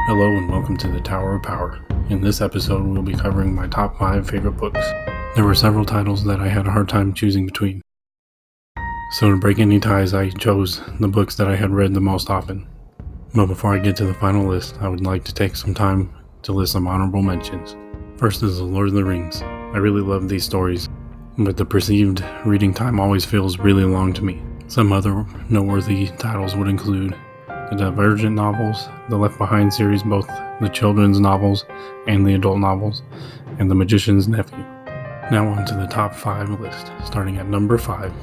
Hello and welcome to the Tower of Power. In this episode, we'll be covering my top 5 favorite books. There were several titles that I had a hard time choosing between. So to break any ties, I chose the books that I had read the most often. But before I get to the final list, I would like to take some time to list some honorable mentions. First is The Lord of the Rings. I really love these stories, but the perceived reading time always feels really long to me. Some other noteworthy titles would include the Divergent novels, the Left Behind series, both the children's novels and the adult novels, and The Magician's Nephew. Now on to the top 5 list, starting at number 5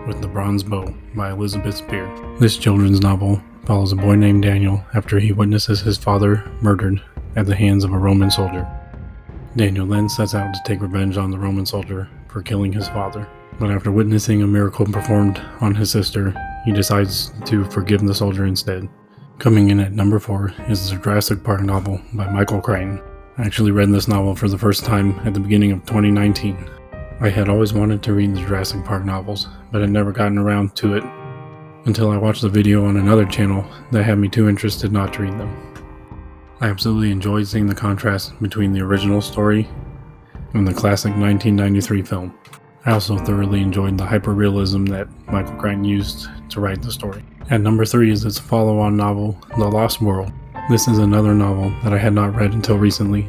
with The Bronze Bow by Elizabeth Spear. This children's novel follows a boy named Daniel after he witnesses his father murdered at the hands of a Roman soldier. Daniel then sets out to take revenge on the Roman soldier for killing his father, but after witnessing a miracle performed on his sister, he decides to forgive the soldier instead. Coming in at number 4 is the Jurassic Park novel by Michael Crichton. I actually read this novel for the first time at the beginning of 2019. I had always wanted to read the Jurassic Park novels, but had never gotten around to it until I watched a video on another channel that had me too interested not to read them. I absolutely enjoyed seeing the contrast between the original story and the classic 1993 film. I also thoroughly enjoyed the hyperrealism that Michael Crichton used to write the story. At number 3 is its follow-on novel, The Lost World. This is another novel that I had not read until recently.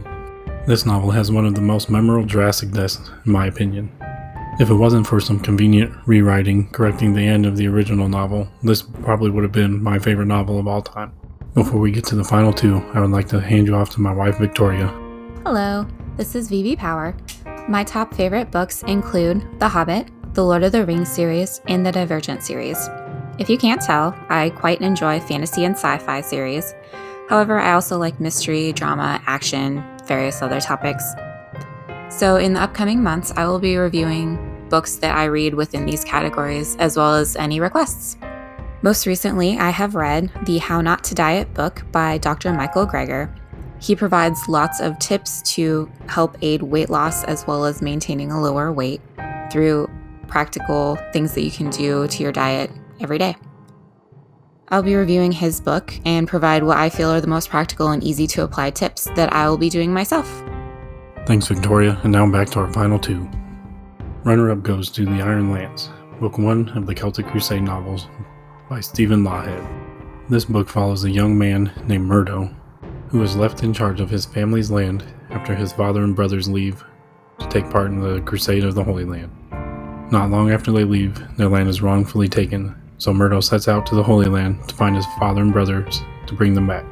This novel has one of the most memorable Jurassic deaths, in my opinion. If it wasn't for some convenient rewriting correcting the end of the original novel, this probably would have been my favorite novel of all time. Before we get to the final 2, I would like to hand you off to my wife, Victoria. Hello, this is VV Power. My top favorite books include The Hobbit, the Lord of the Rings series, and the Divergent series. If you can't tell, I quite enjoy fantasy and sci-fi series. However, I also like mystery, drama, action, various other topics. So in the upcoming months, I will be reviewing books that I read within these categories, as well as any requests. Most recently, I have read the How Not to Diet book by Dr. Michael Greger. He provides lots of tips to help aid weight loss as well as maintaining a lower weight through practical things that you can do to your diet every day. I'll be reviewing his book and provide what I feel are the most practical and easy to apply tips that I will be doing myself. Thanks, Victoria, and now back to our final 2. Runner-up goes to The Iron Lance, Book 1 of the Celtic Crusade novels by Stephen Lawhead. This book follows a young man named Murdo, who is left in charge of his family's land after his father and brothers leave to take part in the Crusade of the Holy Land. Not long after they leave, their land is wrongfully taken, so Murdo sets out to the Holy Land to find his father and brothers to bring them back.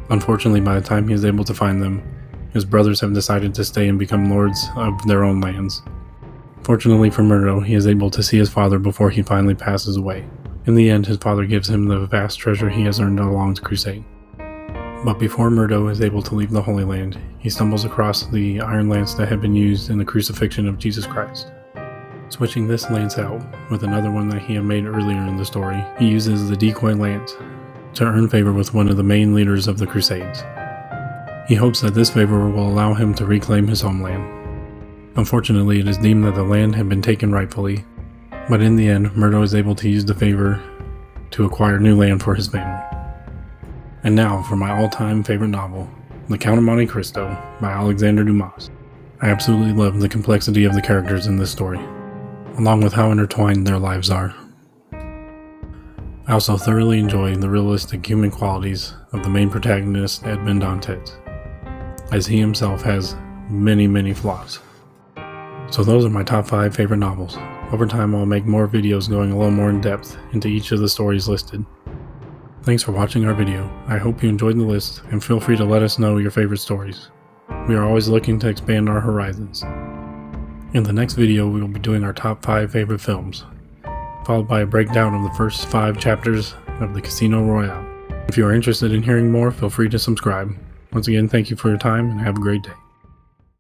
Unfortunately, by the time he is able to find them, his brothers have decided to stay and become lords of their own lands. Fortunately for Murdo, he is able to see his father before he finally passes away. In the end, his father gives him the vast treasure he has earned along the crusade. But before Murdo is able to leave the Holy Land, he stumbles across the iron lance that had been used in the crucifixion of Jesus Christ. Switching this lance out with another one that he had made earlier in the story, he uses the decoy lance to earn favor with one of the main leaders of the Crusades. He hopes that this favor will allow him to reclaim his homeland. Unfortunately, it is deemed that the land had been taken rightfully, but in the end, Murdo is able to use the favor to acquire new land for his family. And now for my all-time favorite novel, The Count of Monte Cristo by Alexander Dumas. I absolutely love the complexity of the characters in this story, along with how intertwined their lives are. I also thoroughly enjoy the realistic human qualities of the main protagonist, Edmond Dantes, as he himself has many flaws. So those are my top 5 favorite novels. Over time, I'll make more videos going a little more in depth into each of the stories listed. Thanks for watching our video. I hope you enjoyed the list, and feel free to let us know your favorite stories. We are always looking to expand our horizons. In the next video, we will be doing our top 5 favorite films, followed by a breakdown of the first 5 chapters of the Casino Royale. If you are interested in hearing more, feel free to subscribe. Once again, thank you for your time, and have a great day.